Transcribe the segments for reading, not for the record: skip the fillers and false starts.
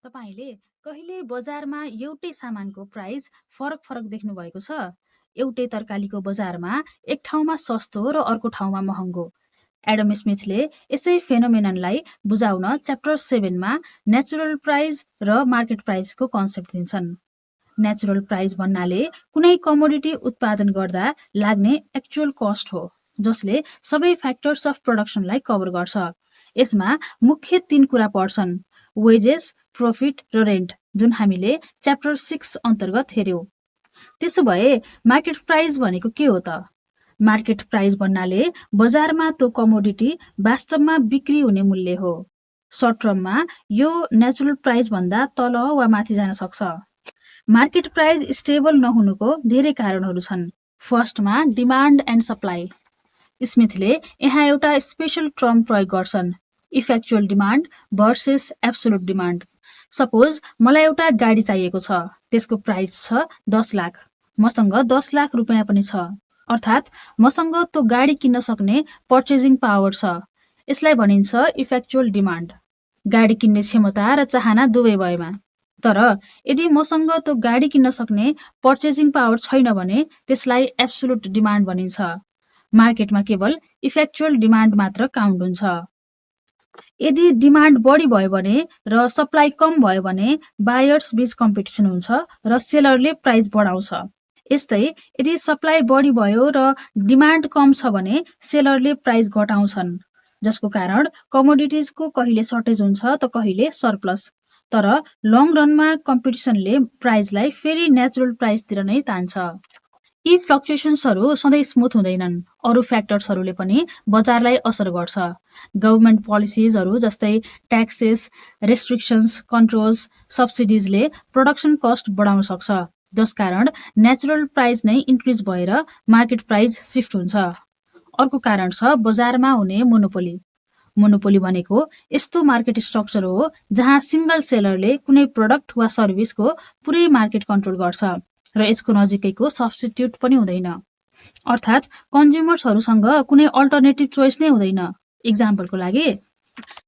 तपाईले कहिले बजारमा एउटै सामानको प्राइस फरक फरक देख्नु भएको छ? एउटै तरकारीको बजारमा एक ठाउँमा सस्तो र अर्को ठाउँमा महँगो। एडम स्मिथले यसै फेनोमेननलाई बुझाउन च्याप्टर 7 मा नेचुरल प्राइस र मार्केट प्राइसको कन्सेप्ट दिन्छन्। नेचुरल प्राइस भन्नाले कुनै कमोडिटी उत्पादन गर्दा लाग्ने एक्चुअल कस्ट हो, जसले सबै फ्याक्टर्स अफ प्रोडक्सनलाई कभर गर्छ। यसमा मुख्य 3 कुरा पर्छन्: वेजेस, प्रॉफिट र रेन्ट, जुन हामीले च्याप्टर 6 अन्तर्गत हेर्यौं। त्यसो भए मार्केट प्राइस भनेको के हो त? मार्केट प्राइस भन्नाले बजारमा त्यो कमोडिटी वास्तवमा बिक्री हुने मूल्य हो। सर्ट टर्ममा यो नेचुरल प्राइस भन्दा तल वा माथि जान सक्छ। मार्केट प्राइस स्टेबल नहुनुको धेरै कारणहरू छन्। फर्स्टमा डिमान्ड एन्ड सप्लाई। स्मिथले यहाँ एउटा स्पेशल टर्म प्रयोग गर्छन्, effectual demand versus absolute demand. Suppose मलाई एउटा गाडी चाहिएको छ, त्यसको प्राइस छ 10 लाख, मसँग 10 लाख रुपियाँ पनि छ, अर्थात् मसँग त्यो गाडी किन्न सक्ने पर्चेजिङ पावर छ। यसलाई भनिन्छ इफेक्चुअल डिमान्ड, गाडी किन्ने क्षमता र चाहना दुवै भएमा। तर यदि मसँग त्यो गाडी किन्न सक्ने पर्चेजिङ पावर छैन भने त्यसलाई एब्सोल्युट डिमान्ड भनिन्छ। मार्केटमा केवल इफेक्चुअल डिमान्ड मात्र काउन्ट हुन्छ। यदि डिमान्ड बढी भयो भने र सप्लाई कम भयो भने बायर्स बीच कम्पिटिसन हुन्छ र सेलरले प्राइस बढाउँछ। यस्तै यदि सप्लाई बढी भयो र डिमान्ड कम छ भने सेलरले प्राइस घटाउँछन्, जसको कारण कमोडिटिजको कहिले सर्टेज हुन्छ त कहिले सरप्लस। तर लङ रनमा कम्पिटिसनले प्राइसलाई फेरि नेचुरल प्राइसतिर नै तान्छ। यी फ्लक्चुएसन्सहरू सधैँ स्मुथ हुँदैनन्। अरू फ्याक्टर्सहरूले पनि बजारलाई असर गर्छ। गभर्नमेन्ट पोलिसिजहरू जस्तै ट्याक्सेस, रेस्ट्रिक्सन्स, कन्ट्रोल्स, सब्सिडिजले प्रोडक्सन कस्ट बढाउन सक्छ, जसकारण नेचुरल प्राइस नै इन्क्रिज भएर मार्केट प्राइस सिफ्ट हुन्छ। अर्को कारण छ बजारमा हुने मोनोपोली। मोनोपोली भनेको यस्तो मार्केट स्ट्रक्चर हो जहाँ सिंगल सेलरले कुनै प्रोडक्ट वा सर्भिसको पुरै मार्केट कन्ट्रोल गर्छ र यसको नजिकैको सब्स्टिट्युट पनि हुँदैन, अर्थात् कन्ज्युमर्सहरूसँग कुनै अल्टरनेटिभ चोइस नै हुँदैन। इक्जाम्पलको लागि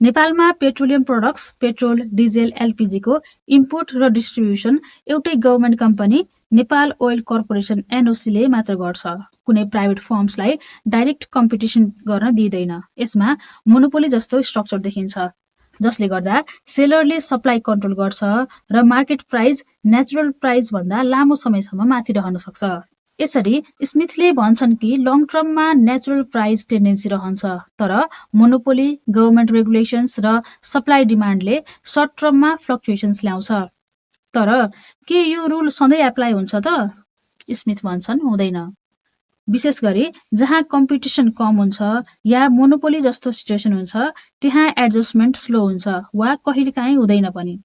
नेपालमा petroleum products, petrol, diesel, LPG को इम्पोर्ट र डिस्ट्रिब्युसन एउटै government company Nepal oil corporation एनओसीले मात्र गर्छ। कुनै प्राइभेट फर्म्सलाई डाइरेक्ट कम्पिटिसन गर्न दिइदैन। यसमा मोनोपोली जस्तो स्ट्रक्चर देखिन्छ, जसले गर्दा सेलरले सप्लाई कन्ट्रोल गर्छ र मार्केट प्राइस नेचुरल प्राइस भन्दा लामो समयसम्म माथि रहन सक्छ। यसरी स्मिथले भन्छन् कि लङ टर्ममा नेचुरल प्राइस टेन्डेन्सी रहन्छ, तर मोनोपोली, गभर्नमेन्ट रेगुलेसन्स र सप्लाई डिमान्डले सर्ट टर्ममा फ्लक्चुएसन्स ल्याउँछ। तर के यो रुल सधैँ एप्लाई हुन्छ त? स्मिथ भन्छन् हुँदैन। विशेष गरी जहाँ कम्पिटिसन कम हुन्छ या मोनोपोली जस्तो सिचुएसन हुन्छ त्यहाँ एडजस्टमेन्ट स्लो हुन्छ वा कहिलेकाहीँ हुँदैन पनि।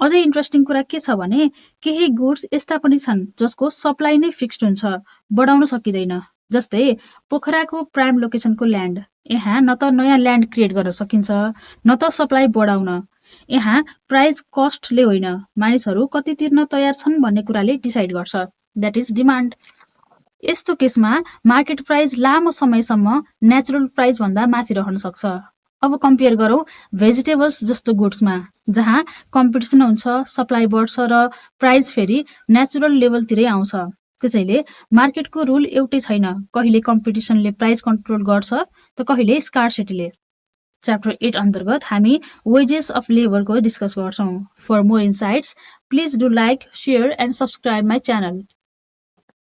अझै इन्ट्रेस्टिङ कुरा के छ भने केही गुड्स यस्ता पनि छन् जसको सप्लाई नै फिक्स्ड हुन्छ, बढाउन सकिँदैन। जस्तै पोखराको प्राइम लोकेसनको ल्यान्ड, यहाँ न त नयाँ ल्यान्ड क्रिएट गर्न सकिन्छ न त सप्लाई बढाउन। यहाँ प्राइस कस्टले होइन, मानिसहरू कति तिर्न तयार छन् भन्ने कुराले डिसाइड गर्छ, द्याट इज डिमान्ड। यस्तो केसमा मार्केट प्राइस लामो समयसम्म नेचुरल प्राइस भन्दा माथि रहन सक्छ। अब कम्पेयर गरौँ भेजिटेबल्स जस्तो गुड्समा, जहाँ कम्पिटिसन हुन्छ, सप्लाई बढ्छ र प्राइस फेरि नेचुरल लेभलतिरै आउँछ। त्यसैले मार्केटको रुल एउटै छैन, कहिले कम्पिटिसनले प्राइस कन्ट्रोल गर्छ त कहिले स्कार्सिटीले। च्याप्टर 8 अन्तर्गत हामी वेजेस अफ लेबरको डिस्कस गर्छौँ। For more insights please do like, share and subscribe my channel.